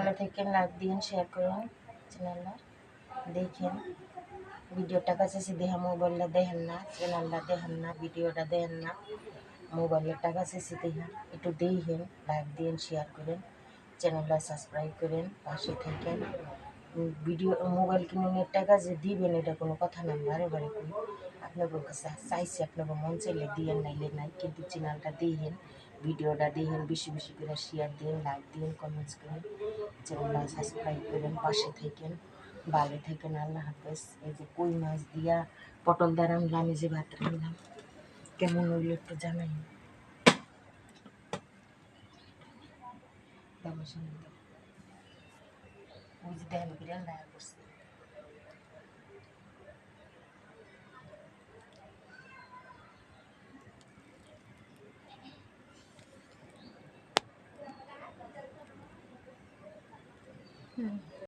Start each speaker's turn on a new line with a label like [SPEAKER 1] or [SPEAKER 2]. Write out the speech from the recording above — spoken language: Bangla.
[SPEAKER 1] ভালো থেকে লাইক দিন, শেয়ার করুন চ্যানেলটা দেখেন। ভিডিওটা কাছে দেখা মোবাইলটা দেখেন না, চ্যানেলটা দেখেন না, ভিডিওটা দেখেন না, মোবাইলের টাকা চেয়েছি দেখা একটু দেখেন, লাইক দিন, শেয়ার করেন, চ্যানেলটা সাবস্ক্রাইব করেন, পাশে থাকেন। ভিডিও মোবাইল কিনে টাকা যে দিবেন এটা কোনো কথা না, বারে বারে করি আপনাদের কাছে চাইছি, আপনাকে মন চাইলে দিয়েন, নাইলে নাই, কিন্তু চ্যানেলটা দিয়েন, ভিডিওটা দিয়েন, বেশি বেশি করে শেয়ার দিন, লাইক দিন, কমেন্টস করেন, চ্যানেলটা সাবস্ক্রাইব করেন, পাশে থাকেন, ভালো থাকেন। আল্লাহ হাফেজ। এই যে কই মাছ দিয়া পটল দ্বারা রানলাম, এই যে ভাত রানলাম, কেমন হইলো একটু জানাই। ওই যে দেখেন বিরিয়ানি রান্না করছে।